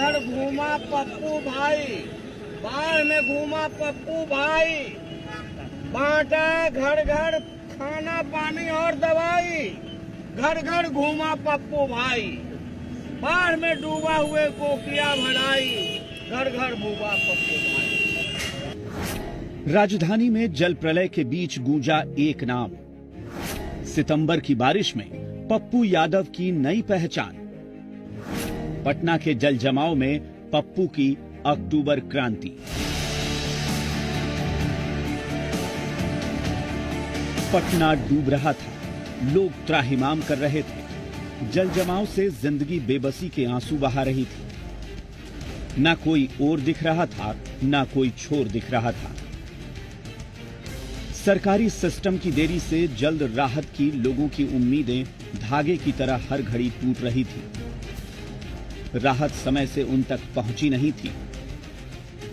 घर घूमा पप्पू भाई, बाढ़ में घूमा पप्पू भाई, बांटा घर घर खाना पानी और दवाई, घर घर घूमा पप्पू भाई, बाढ़ में डूबा हुए को किया भलाई, घर घर घूमा पप्पू भाई। राजधानी में जल प्रलय के बीच गूंजा एक नाम, सितंबर की बारिश में पप्पू यादव की नई पहचान। पटना के जल जमाव में पप्पू की अक्टूबर क्रांति। पटना डूब रहा था, लोग त्राहिमाम कर रहे थे। जल जमाव से जिंदगी बेबसी के आंसू बहा रही थी। ना कोई ओर दिख रहा था, ना कोई छोर दिख रहा था। सरकारी सिस्टम की देरी से जल्द राहत की लोगों की उम्मीदें धागे की तरह हर घड़ी टूट रही थी। राहत समय से उन तक पहुंची नहीं थी।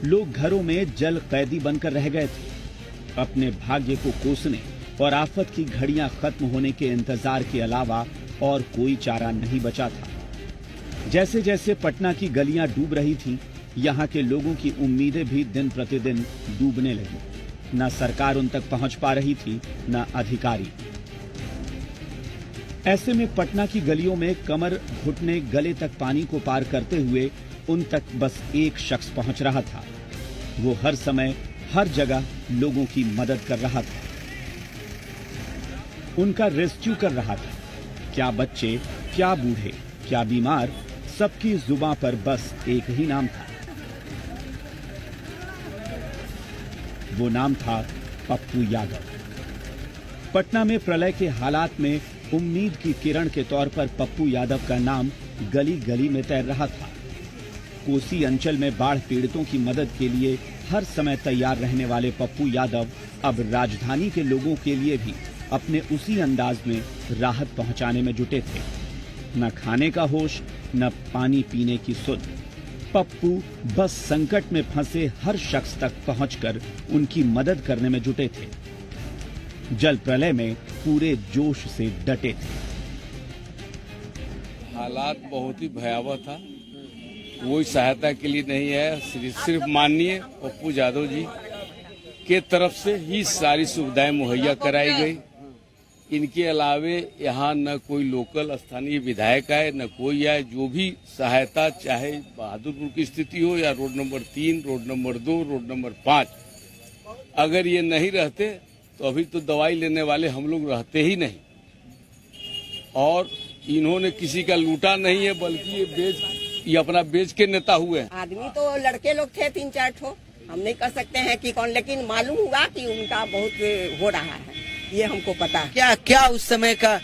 लोग घरों में जल कैदी बनकर रह गए थे। अपने भाग्य को कोसने और आफत की घड़ियां खत्म होने के इंतजार के अलावा और कोई चारा नहीं बचा था। जैसे जैसे पटना की गलियां डूब रही थीं, यहां के लोगों की उम्मीदें भी दिन प्रतिदिन डूबने लगी। न सरकार उन तक पहुंच पा रही थी, न अधिकारी। ऐसे में पटना की गलियों में कमर घुटने गले तक पानी को पार करते हुए उन तक बस एक शख्स पहुंच रहा था। वो हर समय हर जगह लोगों की मदद कर रहा था, उनका रेस्क्यू कर रहा था। क्या बच्चे, क्या बूढ़े, क्या बीमार, सबकी जुबां पर बस एक ही नाम था। वो नाम था पप्पू यादव। पटना में प्रलय के हालात में उम्मीद की किरण के तौर पर पप्पू यादव का नाम गली गली में तैर रहा था। कोसी अंचल में बाढ़ पीड़ितों की मदद के लिए हर समय तैयार रहने वाले पप्पू यादव अब राजधानी के लोगों के लिए भी अपने उसी अंदाज में राहत पहुंचाने में जुटे थे। न खाने का होश, न पानी पीने की सुध। पप्पू बस संकट में फंसे हर शख्स तक पहुंचकर उनकी मदद करने में जुटे थे। जल प्रलय में पूरे जोश से डटे थे। हालात बहुत ही भयावह था। कोई सहायता के लिए नहीं है, सिर्फ माननीय पप्पू यादव जी के तरफ से ही सारी सुविधाएं मुहैया कराई गई। इनके अलावे यहाँ न कोई लोकल स्थानीय विधायक आए, न कोई आए। जो भी सहायता, चाहे बहादुरपुर की स्थिति हो या road number 3, road number 2, road number 5, अगर ये नहीं रहते तो अभी तो दवाई लेने वाले हम लोग रहते ही नहीं। और इन्होंने किसी का लूटा नहीं है, बल्कि ये अपना बेच के नेता हुए हैं। आदमी तो लड़के लोग थे 3-4 ठो, हम नहीं कर सकते हैं कि कौन, लेकिन मालूम हुआ कि उनका बहुत हो रहा है, ये हमको पता। क्या उस समय का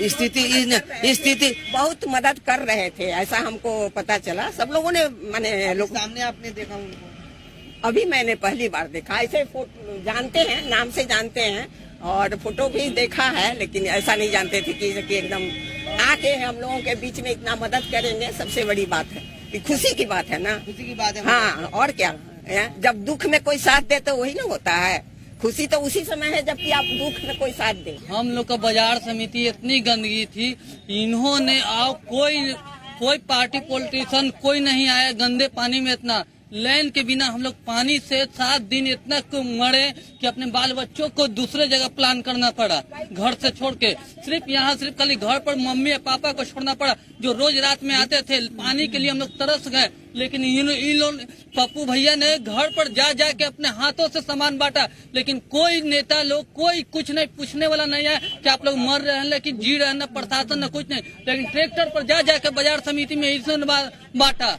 स्थिति बहुत मदद कर रहे थे, ऐसा हमको पता चला। सब लोगों ने माने लोग सामने आपने देखा उनको? अभी मैंने पहली बार देखा। ऐसे फोटो जानते हैं, नाम से जानते हैं और फोटो भी देखा है, लेकिन ऐसा नहीं जानते थे कि एकदम आके हम लोगों के बीच में इतना मदद करेंगे। सबसे बड़ी बात है कि खुशी की बात है ना, खुशी की बात है। हाँ, और क्या है? जब दुख में कोई साथ दे तो वही ना होता है। खुशी तो उसी समय है जबकि आप दुख में कोई साथ दे। हम लोग का बाजार समिति इतनी गंदगी थी, इन्होंने कोई पार्टी पॉलिटिशियन कोई नहीं आया। गंदे पानी में इतना लाइन के बिना हम लोग पानी से 7 दिन इतना मरे कि अपने बाल बच्चों को दूसरे जगह प्लान करना पड़ा, घर से छोड़ के। सिर्फ खाली घर पर मम्मी और पापा को छोड़ना पड़ा, जो रोज रात में आते थे। पानी के लिए हम लोग तरस गए, लेकिन इन लोग पप्पू भैया ने घर पर जा के अपने हाथों से सामान बांटा। लेकिन कोई नेता लोग, कोई कुछ नहीं पूछने वाला नहीं है कि आप लोग मर रहे हैं, लेकिन जी रहे हैं, न प्रशासन न कुछ नहीं। लेकिन ट्रैक्टर पर जा के बाजार समिति में इसने बांटा।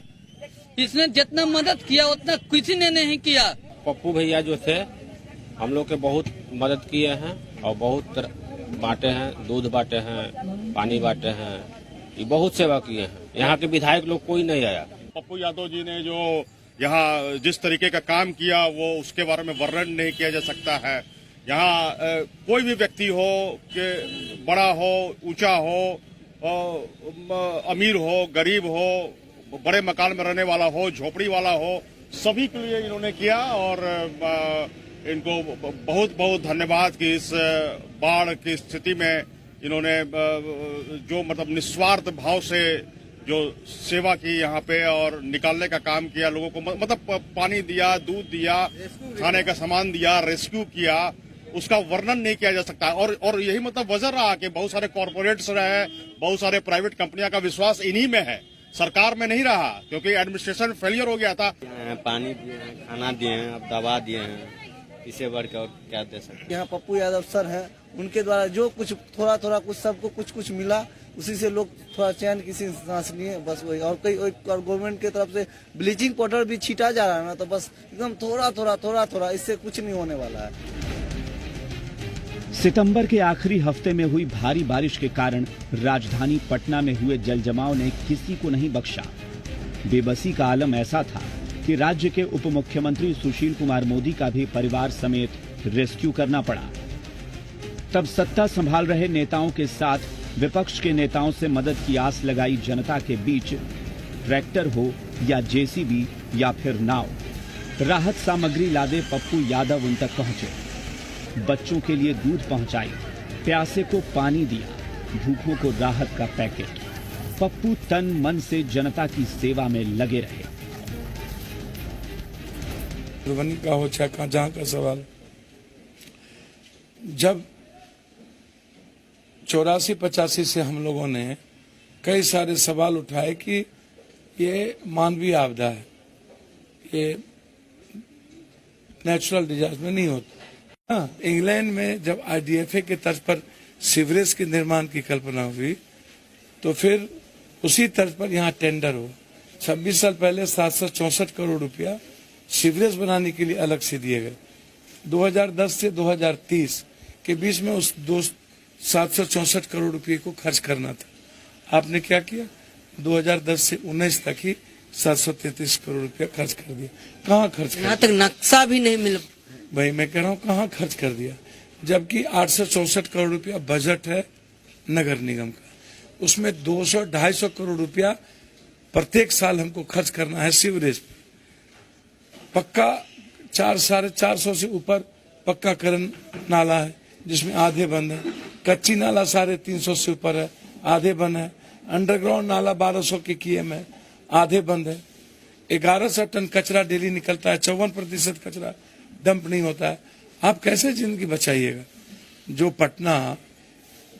इसने जितना मदद किया उतना किसी ने नहीं किया। पप्पू भैया जो थे हम लोग के बहुत मदद किए हैं और बहुत बांटे हैं, दूध बांटे हैं, पानी बांटे हैं, ये बहुत सेवा किए हैं। यहाँ के विधायक लोग कोई नहीं आया। पप्पू यादव जी ने जो यहाँ जिस तरीके का काम किया वो उसके बारे में वर्णन नहीं किया जा सकता है। यहाँ कोई भी व्यक्ति हो कि बड़ा हो, ऊंचा हो, अमीर हो, गरीब हो, बड़े मकान में रहने वाला हो, झोपड़ी वाला हो, सभी के लिए इन्होंने किया। और इनको बहुत बहुत धन्यवाद कि इस बाढ़ की स्थिति में इन्होंने जो मतलब निस्वार्थ भाव से जो सेवा की यहाँ पे और निकालने का काम किया, लोगों को मतलब पानी दिया, दूध दिया, खाने का सामान दिया, रेस्क्यू किया, उसका वर्णन नहीं किया जा सकता। और यही मतलब वजह रहा कि बहुत सारे कॉर्पोरेट्स रहे, बहुत सारे प्राइवेट कंपनियां का विश्वास इन्हीं में है, सरकार में नहीं रहा, क्योंकि एडमिनिस्ट्रेशन फेलियर हो गया था। पानी दिए हैं, खाना दिए हैं, अब दवा दिए हैं, इसे बढ़ के और क्या दे सकते हैं। यहाँ पप्पू यादव सर हैं, उनके द्वारा जो कुछ थोड़ा थोड़ा कुछ सबको कुछ कुछ मिला, उसी से लोग थोड़ा चैन किसी सांस लिए, बस वही। और कई और गवर्नमेंट की तरफ से ब्लीचिंग पाउडर भी छीटा जा रहा है ना, तो बस एकदम थोड़ा थोड़ा इससे कुछ नहीं होने वाला है। सितंबर के आखिरी हफ्ते में हुई भारी बारिश के कारण राजधानी पटना में हुए जलजमाव ने किसी को नहीं बख्शा। बेबसी का आलम ऐसा था कि राज्य के उप मुख्यमंत्री सुशील कुमार मोदी का भी परिवार समेत रेस्क्यू करना पड़ा। तब सत्ता संभाल रहे नेताओं के साथ विपक्ष के नेताओं से मदद की आस लगाई जनता के बीच ट्रैक्टर हो या जेसीबी या फिर नाव, राहत सामग्री लादे पप्पू यादव उन तक पहुंचे। बच्चों के लिए दूध पहुंचाई, प्यासे को पानी दिया, भूखों को राहत का पैकेट। पप्पू तन मन से जनता की सेवा में लगे रहे। मधुबनी का हो चाहे जहां का सवाल, जब 84-85 से हम लोगों ने कई सारे सवाल उठाए कि ये मानवीय आपदा है, ये नेचुरल डिजास्टर नहीं होता। इंग्लैंड में जब IDFA के तर्ज पर सीवरेज के निर्माण की कल्पना हुई, तो फिर उसी तर्ज पर यहाँ टेंडर हुआ। 26 साल पहले 764 करोड़ रुपया सीवरेज बनाने के लिए अलग से दिए गए। 2010 से 2030 के बीच में उस 764 करोड़ रुपये को खर्च करना था। आपने क्या किया? 2010 से 19 तक ही 733 करोड़ रुपया खर्च कर दिया। कहाँ खर्च यहाँ तक नक्शा भी नहीं मिल, भाई मैं कह रहा हूँ कहाँ खर्च कर दिया, जबकि 864 करोड़ रुपया बजट है नगर निगम का, उसमें 200-250 करोड़ रुपया प्रत्येक साल हमको खर्च करना है सीवरेज पे। पक्का 400-450 से ऊपर पक्का करण नाला है जिसमें आधे बंद है, कच्ची नाला 350 से ऊपर है, आधे बंद है, अंडरग्राउंड नाला 1200 के KM है, आधे बंद है। 1100 टन कचरा डेली निकलता है, 54% कचरा डंप नहीं होता है। आप कैसे जिंदगी बचाइएगा? जो पटना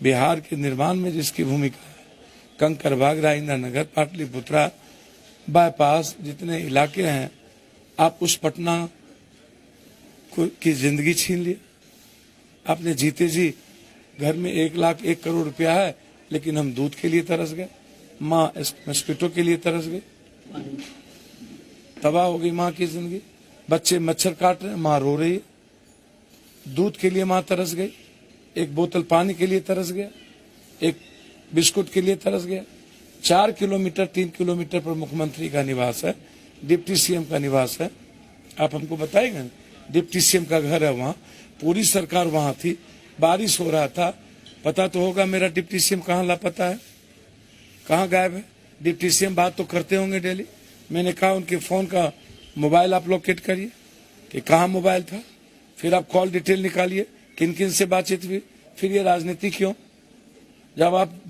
बिहार के निर्माण में जिसकी भूमिका है, कंकरबाग, राजेंद्र नगर, पाटलिपुत्रा, बाईपास, जितने इलाके हैं, आप उस पटना की जिंदगी छीन लिया। आपने जीते जी घर में 1,01,00,000 करोड़ रुपया है, लेकिन हम दूध के लिए तरस गए, माँ मस्कीटो के लिए तरस गई, तबाह हो गई माँ की जिंदगी। बच्चे मच्छर काट रहे हैं, माँ रो रही है। दूध के लिए माँ तरस गई, एक बोतल पानी के लिए तरस गया, एक बिस्कुट के लिए तरस गया। 4 किलोमीटर 3 किलोमीटर पर मुख्यमंत्री का निवास है, डिप्टी CM का निवास है। आप हमको बताएंगे? डिप्टी CM का घर है वहाँ, पूरी सरकार वहाँ थी, बारिश हो रहा था। पता तो होगा मेरा डिप्टी CM कहाँ लापता है, कहाँ गायब है। डिप्टी CM बात तो करते होंगे डेली। मैंने कहा उनके फोन का मोबाइल आप लोकेट करिए कि कहाँ मोबाइल था, फिर आप कॉल डिटेल निकालिए, किन किन से बातचीत हुई। फिर ये राजनीति क्यों? जब आप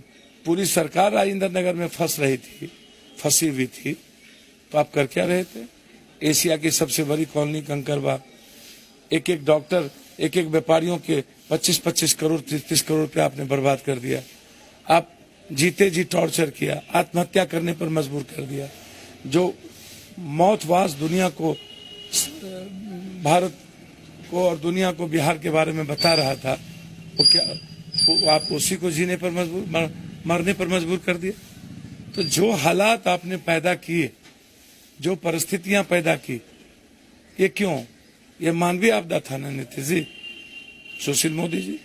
पूरी सरकार राजेंद्र नगर में फंसी हुई थी, तो आप कर क्या रहे थे? एशिया की सबसे बड़ी कॉलोनी कंकरबाग, एक डॉक्टर, एक व्यापारियों के 25-25 करोड़ 30 करोड़ रुपया आपने बर्बाद कर दिया। आप जीते जी टॉर्चर किया, आत्महत्या करने पर मजबूर कर दिया। जो मौतवास दुनिया को, भारत को और दुनिया को बिहार के बारे में बता रहा था, वो क्या वो आप उसी को जीने पर मजबूर, मरने पर मजबूर कर दिया। तो जो हालात आपने पैदा किए, जो परिस्थितियां पैदा की, ये क्यों? ये मानवीय आपदा था ना नीतीश जी, सुशील मोदी जी।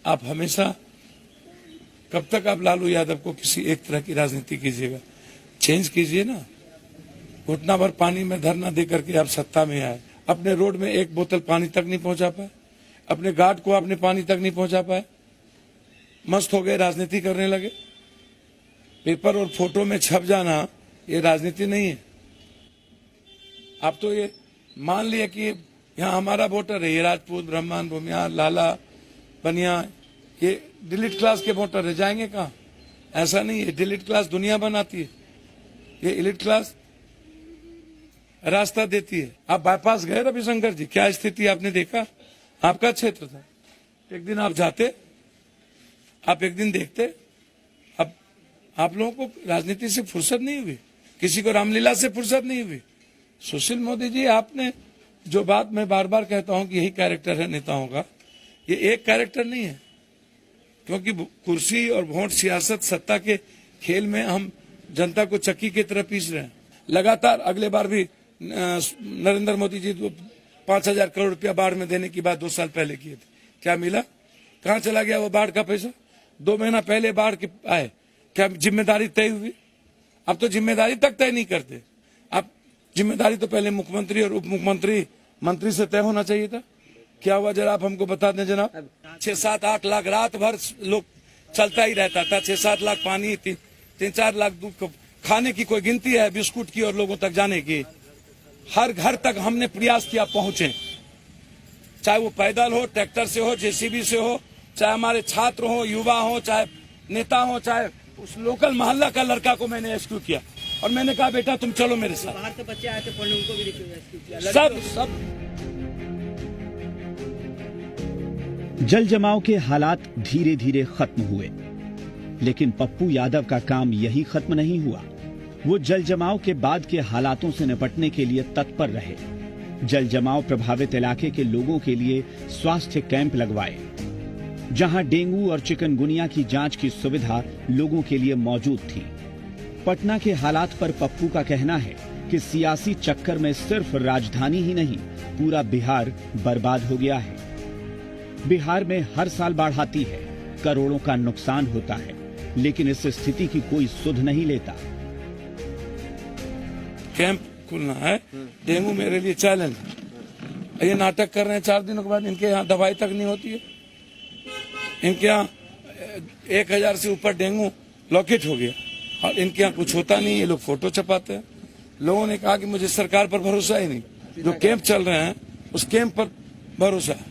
आप हमेशा कब तक आप लालू यादव को किसी एक तरह की राजनीति कीजिएगा? चेंज कीजिए ना। घुटना भर पानी में धरना दे करके आप सत्ता में आए, अपने रोड में एक बोतल पानी तक नहीं पहुंचा पाए, अपने घाट को आपने पानी तक नहीं पहुंचा पाए, मस्त हो गए, राजनीति करने लगे। पेपर और फोटो में छप जाना ये राजनीति नहीं है। आप तो ये मान लिया कि यहाँ हमारा वोटर है, ये राजपूत, ब्राह्मण, भूमियार, लाला, बनिया, ये डिलीट क्लास के वोटर है, जाएंगे कहाँ? ऐसा नहीं है, डिलीट क्लास दुनिया बनाती है। ये एलिट क्लास रास्ता देती है। आप बाईपास गए रविशंकर जी, क्या स्थिति आपने देखा? आपका क्षेत्र था, एक दिन आप जाते, आप एक दिन देखते। अब आप लोगों को राजनीति से फुर्सत नहीं हुई, किसी को रामलीला से फुर्सत नहीं हुई। सुशील मोदी जी, आपने जो बात मैं बार बार कहता हूं कि यही कैरेक्टर है नेताओं का, ये एक कैरेक्टर नहीं है, क्योंकि कुर्सी और वोट, सियासत, सत्ता के खेल में हम जनता को चक्की की तरह पीस रहे हैं लगातार। अगले बार भी नरेंद्र मोदी जी 5,000 करोड़ रुपया बाढ़ में देने की बात 2 साल पहले किए थे, क्या मिला? कहां चला गया वो बाढ़ का पैसा? 2 महीना पहले बाढ़ के आए, क्या जिम्मेदारी तय हुई? अब तो जिम्मेदारी तक तय नहीं करते। अब जिम्मेदारी तो पहले मुख्यमंत्री और उप मुख्यमंत्री, मंत्री से तय होना चाहिए था। क्या हुआ जरा आप हमको बता दें जनाब। 6-7-8 लाख रात भर लोग चलता ही रहता था, 6-7 लाख पानी, 3-4 लाख दूध को खाने की कोई गिनती है बिस्कुट की और लोगों तक जाने की? हर घर तक हमने प्रयास किया पहुंचे, चाहे वो पैदल हो, ट्रैक्टर से हो, जेसीबी से हो, चाहे हमारे छात्र हो, युवा हो, चाहे नेता हो, चाहे उस लोकल मोहल्ला का लड़का को मैंने रेस्क्यू किया और मैंने कहा बेटा तुम चलो मेरे साथ। बाहर से बच्चे आए थे पढ़ने, उनको भी रेस्क्यू किया। सब जल जमाव के हालात धीरे धीरे खत्म हुए, लेकिन पप्पू यादव का काम यही खत्म नहीं हुआ। वो जल जमाव के बाद के हालातों से निपटने के लिए तत्पर रहे। जल जमाव प्रभावित इलाके के लोगों के लिए स्वास्थ्य कैंप लगवाए, जहां डेंगू और चिकनगुनिया की जांच की सुविधा लोगों के लिए मौजूद थी। पटना के हालात पर पप्पू का कहना है कि सियासी चक्कर में सिर्फ राजधानी ही नहीं, पूरा बिहार बर्बाद हो गया है। बिहार में हर साल बाढ़ आती है, करोड़ों का नुकसान होता है, लेकिन इस स्थिति की कोई सुध नहीं लेता। कैंप खुलना है, डेंगू मेरे लिए चैलेंज है। ये नाटक कर रहे हैं, 4 दिनों के बाद इनके यहाँ दवाई तक नहीं होती है। इनके यहाँ 1000 से ऊपर डेंगू लॉकेट हो गया और इनके यहाँ कुछ होता नहीं। ये लोग फोटो छपाते हैं। लोगों ने कहा कि मुझे सरकार पर भरोसा ही नहीं, जो कैंप चल रहे हैं उस कैंप पर भरोसा है,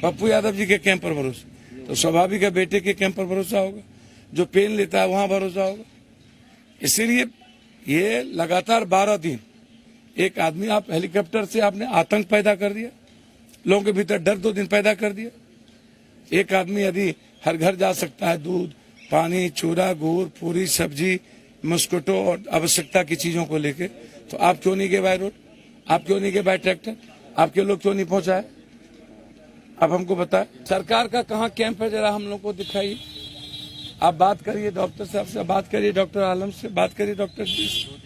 पप्पू यादव जी के कैंप पर भरोसा, तो स्वाभाविक है बेटे के कैंप पर भरोसा होगा, जो पेन लेता है वहां भरोसा होगा। इसीलिए ये लगातार 12 दिन एक आदमी, आप हेलीकॉप्टर से आपने आतंक पैदा कर दिया, लोगों के भीतर डर 2 दिन पैदा कर दिया। एक आदमी यदि हर घर जा सकता है दूध, पानी, चूरा, गुड़, पूरी, सब्जी, मस्किटो और आवश्यकता की चीजों को लेके, तो आप क्यों नहीं गए बाय रोड? आप क्यों नहीं गए बाय ट्रैक्टर? आपके लोग क्यों नहीं पहुंचाए? अब हमको बताए सरकार का कहाँ कैंप है, जरा हम लोग को दिखाइए। आप बात करिए डॉक्टर साहब से, बात करिए डॉक्टर आलम से, बात करिए डॉक्टर जी से।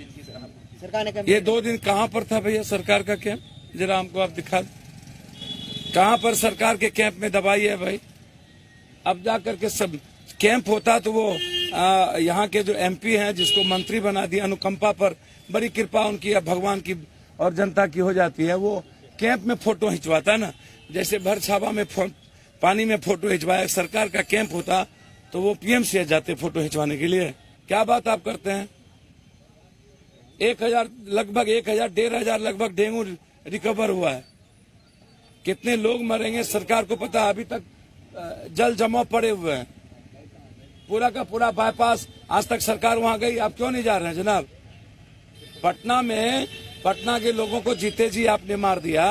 सरकार ने ये 2 दिन कहाँ पर था भैया सरकार का कैंप? जरा हमको आप दिखा दें कहाँ पर सरकार के कैंप में दवाई है भाई। अब जा करके सब कैंप होता तो वो यहाँ के जो एमपी हैं, जिसको मंत्री बना दिया, अनुकंपा पर बड़ी कृपा उनकी या भगवान की और जनता की हो जाती है, वो कैंप में फोटो खिंचवाता है ना, जैसे भर छावा में पानी में फोटो खिंचवाया। सरकार का कैंप होता तो वो पीएमसीएच जाते फोटो खिंचवाने के लिए। क्या बात आप करते हैं? 1000 लगभग 1500 लगभग डेंगू रिकवर हुआ है। कितने लोग मरेंगे सरकार को पता है। अभी तक जल जमाव पड़े हुए हैं, पूरा का पूरा बाईपास। आज तक सरकार वहां गई, आप क्यों नहीं जा रहे हैं जनाब? पटना में पटना के लोगों को जीते जी आपने मार दिया।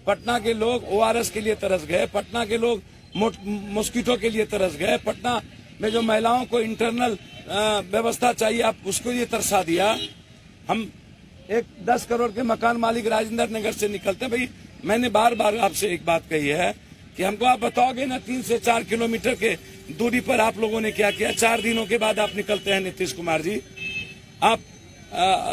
पटना के लोग ओआरएस के लिए तरस गए, पटना के लोग मॉस्किटो के लिए तरस गए, पटना में जो महिलाओं को इंटरनल व्यवस्था चाहिए आप उसको लिए तरसा दिया। हम एक 10 करोड़ के मकान मालिक राजेंद्र नगर से निकलते हैं। भाई मैंने बार बार आपसे एक बात कही है कि हमको आप बताओगे ना 3 से 4 किलोमीटर के दूरी पर आप लोगों ने क्या किया। 4 दिनों के बाद आप निकलते हैं नीतीश कुमार जी, आप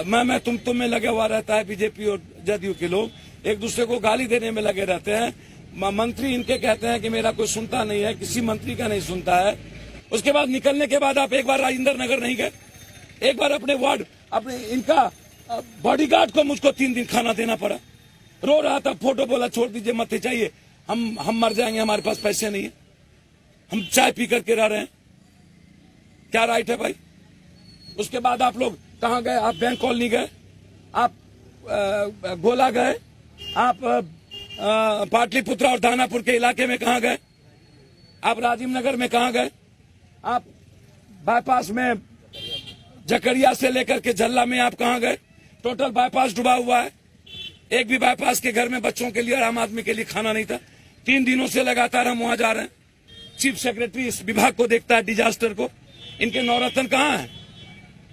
मैं तुम में लगे हुआ रहता है बीजेपी और जदयू के लोग, एक दूसरे को गाली देने में लगे रहते हैं। मंत्री इनके कहते हैं कि मेरा कोई सुनता नहीं है, किसी मंत्री का नहीं सुनता है। उसके बाद निकलने के बाद आप एक बार राजेंद्र नगर नहीं गए, एक बार अपने वार्ड, अपने इनका बॉडीगार्ड को मुझको 3 दिन खाना देना पड़ा, रो रहा था, फोटो बोला छोड़ दीजिए मत चाहिए, हम मर जाएंगे, हमारे पास पैसे नहीं है, हम चाय पी करके रह रहे हैं। क्या राइट है भाई? उसके बाद आप लोग कहाँ गए? आप बैंक कॉलोनी गए, आप गोला गए, आप पाटलिपुत्र और दानापुर के इलाके में कहाँ गए? आप राजीव नगर में कहाँ गए? आप बाईपास में जकरिया से लेकर के जल्ला में आप कहाँ गए? टोटल बाईपास डूबा हुआ है। एक भी बाईपास के घर में बच्चों के लिए और आम आदमी के लिए खाना नहीं था। 3 दिनों से लगातार हम वहां जा रहे हैं। चीफ सेक्रेटरी इस विभाग को देखता है, डिजास्टर को। इनके नवरत्न कहाँ है?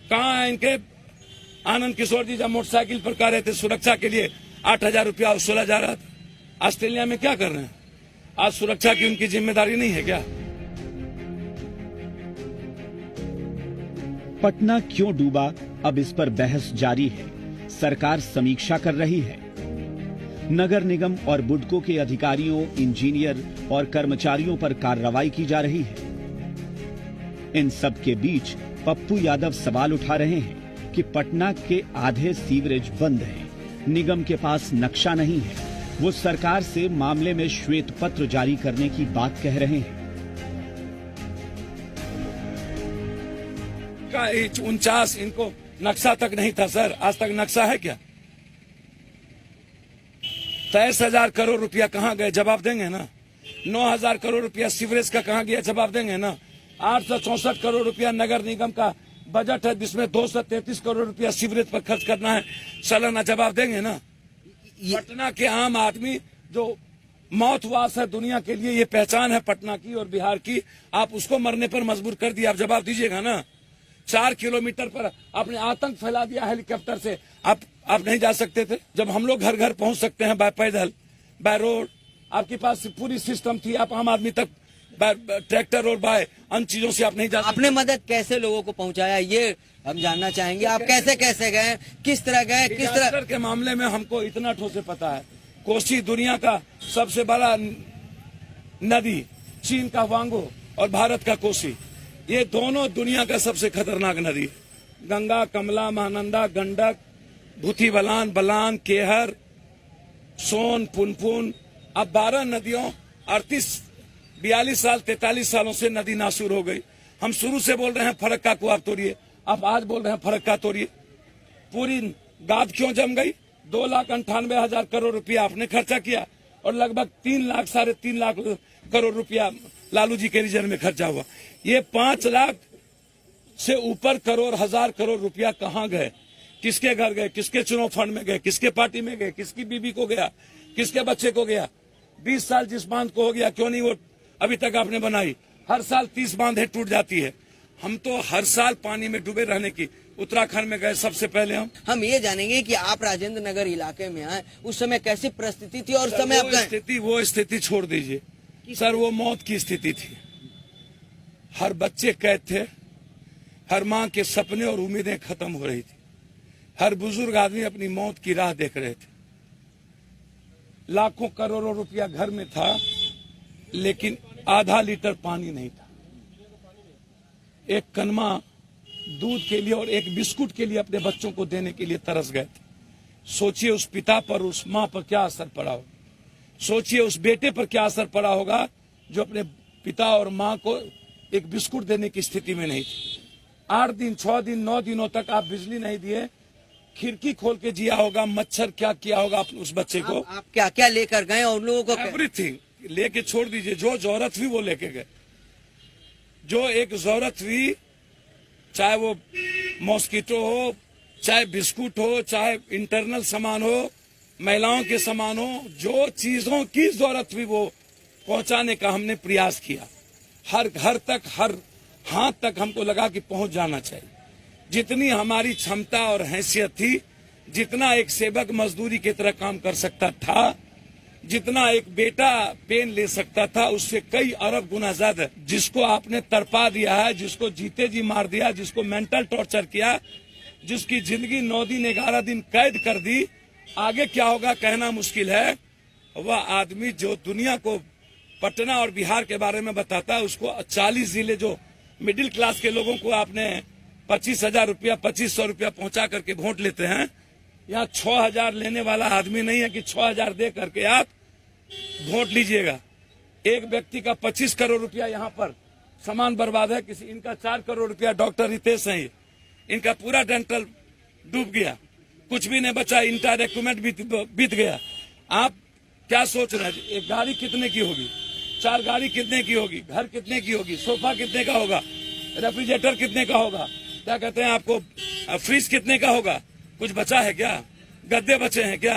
कहाँ है इनके? आनंद किशोर जी जब मोटरसाइकिल पर कह रहे थे सुरक्षा के लिए 8,000 रुपया वसूला जा रहा था। ऑस्ट्रेलिया में क्या कर रहे हैं? आज सुरक्षा की उनकी जिम्मेदारी नहीं है क्या? पटना क्यों डूबा, अब इस पर बहस जारी है। सरकार समीक्षा कर रही है। नगर निगम और बुडको के अधिकारियों, इंजीनियर और कर्मचारियों पर कार्रवाई की जा रही है। इन सब के बीच पप्पू यादव सवाल उठा रहे हैं कि पटना के आधे सीवरेज बंद हैं, निगम के पास नक्शा नहीं है। वो सरकार से मामले में श्वेत पत्र जारी करने की बात कह रहे हैं। 49 इनको नक्शा तक नहीं था सर। आज तक नक्शा है क्या? 23,000 करोड़ रुपया कहाँ गए? जवाब देंगे ना। 9,000 करोड़ रुपया सीवरेज का कहाँ गया? जवाब देंगे ना। 864 करोड़ रुपया नगर निगम का बजट है, जिसमें 233 करोड़ रुपया सीवरेज पर खर्च करना है सालाना। जवाब देंगे ना। पटना के आम आदमी जो मौतवास है दुनिया के लिए, ये पहचान है पटना की और बिहार की, आप उसको मरने पर मजबूर कर दिया। आप जवाब दीजिएगा ना। 4 किलोमीटर पर आपने आतंक फैला दिया हेलीकॉप्टर से। आप नहीं जा सकते थे? जब हम लोग घर घर पहुंच सकते हैं बाय पैदल, बाय रोड, आपके पास पूरी सिस्टम थी। आप आम आदमी तक ट्रैक्टर और बाय अन्य चीजों से आप नहीं जा सकते। आपने मदद कैसे लोगों को पहुंचाया, ये हम जानना चाहेंगे। आप कैसे कैसे गए, किस तरह गए, किस तरह? के मामले में हमको इतना ठोस पता है। कोसी दुनिया का सबसे बड़ा नदी, चीन का वांगो और भारत का कोसी, ये दोनों दुनिया का सबसे खतरनाक नदी। गंगा, कमला, महानंदा, गंडक, भूथी बलान, बलान, केहर, सोन, पुनपुन, अब 12 नदियों 42 साल 43 सालों से नदी नासूर हो गई। हम शुरू से बोल रहे हैं फरक्का को आप तोड़िए, आप आज बोल रहे हैं फरक्का तोड़िए। पूरी गाद क्यों जम गई? 2,98,000 करोड़ रुपया आपने खर्चा किया और लगभग 3 लाख 3.5 लाख करोड़ रुपया लालू जी के रिजर्व में खर्चा हुआ। ये 5 लाख से ऊपर करोड़, 1,000 करोड़ रुपया कहाँ गए? किसके घर गए? किसके चुनाव फंड में गए? किसके पार्टी में गए? किसकी बीबी को गया? किसके बच्चे को गया? 20 साल जिस बांध को हो गया, क्यों नहीं वो अभी तक आपने बनाई? हर साल 30 बांधें टूट जाती है। हम तो हर साल पानी में डूबे रहने की, उत्तराखंड में गए सबसे पहले। हम ये जानेंगे कि आप राजेंद्र नगर इलाके में आए, उस समय कैसी परिस्थिति थी और उस समय वो स्थिति छोड़ दीजिए सर, वो मौत की स्थिति थी। हर बच्चे कैद थे, हर माँ के सपने और उम्मीदें खत्म हो रही थी, हर बुजुर्ग आदमी अपनी मौत की राह देख रहे थे। लाखों करोड़ों रुपया घर में था, लेकिन आधा लीटर पानी नहीं था। एक कनमा दूध के लिए और एक बिस्कुट के लिए अपने बच्चों को देने के लिए तरस गए थे। सोचिए उस पिता पर, उस माँ पर क्या असर पड़ा होगा। सोचिए उस बेटे पर क्या असर पड़ा होगा जो अपने पिता और माँ को एक बिस्कुट देने की स्थिति में नहीं थी। 8 दिन, 6 दिन, 9 दिनों तक आप बिजली नहीं दिए, खिड़की खोल के जिया होगा। मच्छर क्या किया होगा उस बच्चे को। आप क्या क्या लेकर गए और लोगों को? एवरीथिंग लेके छोड़ दीजिए, जो जरूरत हुई वो लेके गए। जो एक जरूरत हुई, चाहे वो मॉस्किटो हो, चाहे बिस्कुट हो, चाहे इंटरनल सामान हो, महिलाओं के सामान हो, जो चीजों की जरूरत हुई वो पहुंचाने का हमने प्रयास किया। हर घर तक, हर हाथ तक हमको लगा कि पहुंच जाना चाहिए। जितनी हमारी क्षमता और हैसियत थी, जितना एक सेवक मजदूरी की तरह काम कर सकता था, जितना एक बेटा पेन ले सकता था, उससे कई अरब गुना ज्यादा। जिसको आपने तड़पा दिया है, जिसको जीते जी मार दिया, जिसको मेंटल टॉर्चर किया, जिसकी जिंदगी 9 दिन 11 दिन कैद कर दी, आगे क्या होगा कहना मुश्किल है। वह आदमी जो दुनिया को पटना और बिहार के बारे में बताता है, उसको 40 जिले जो मिडिल क्लास के लोगों को आपने 25,000 रुपया, 2,500 रुपया पहुंचा करके वोट लेते हैं। यहाँ 6,000 लेने वाला आदमी नहीं है कि 6,000 दे करके आप वोट लीजिएगा। एक व्यक्ति का 25 करोड़ रुपया यहाँ पर सामान बर्बाद है। किसी इनका 4 करोड़ रुपया, डॉक्टर रितेश है, इनका पूरा डेंटल डूब गया, कुछ भी नहीं बचा, इनका डॉक्यूमेंट बीत गया। आप क्या सोच रहे हैं? एक गाड़ी कितने की होगी? 4 गाड़ी कितने की होगी? घर कितने की होगी? सोफा कितने का होगा? रेफ्रिजरेटर कितने का होगा? क्या कहते हैं आपको, फ्रिज कितने का होगा? कुछ बचा है क्या? गद्दे बचे हैं क्या?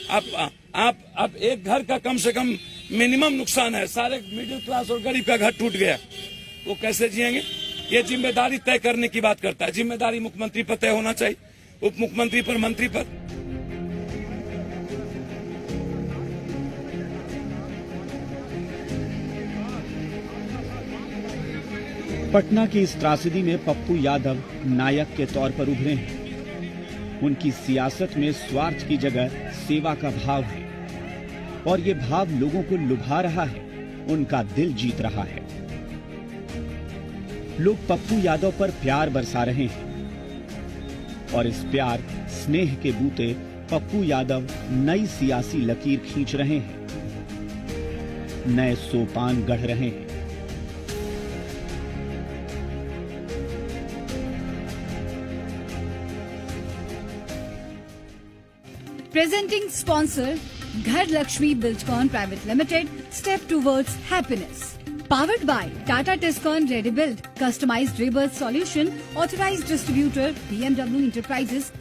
आप एक घर का कम से कम मिनिमम नुकसान है, सारे मिडिल क्लास और गरीब का घर टूट गया, वो कैसे जिएंगे? ये जिम्मेदारी तय करने की बात करता है। जिम्मेदारी मुख्यमंत्री पर तय होना चाहिए, उप मुख्यमंत्री पर, मंत्री पर। पटना की इस त्रासदी में पप्पू यादव नायक के तौर पर उभरे हैं। उनकी सियासत में स्वार्थ की जगह सेवा का भाव है और ये भाव लोगों को लुभा रहा है, उनका दिल जीत रहा है। लोग पप्पू यादव पर प्यार बरसा रहे हैं और इस प्यार स्नेह के बूते पप्पू यादव नई सियासी लकीर खींच रहे हैं, नए सोपान गढ़ रहे हैं। Presenting sponsor Ghar Lakshmi Buildcon Private Limited, Step Towards Happiness. Powered by Tata Tiscon Ready Build, Customized Rebirth Solution, Authorized Distributor BMW Enterprises.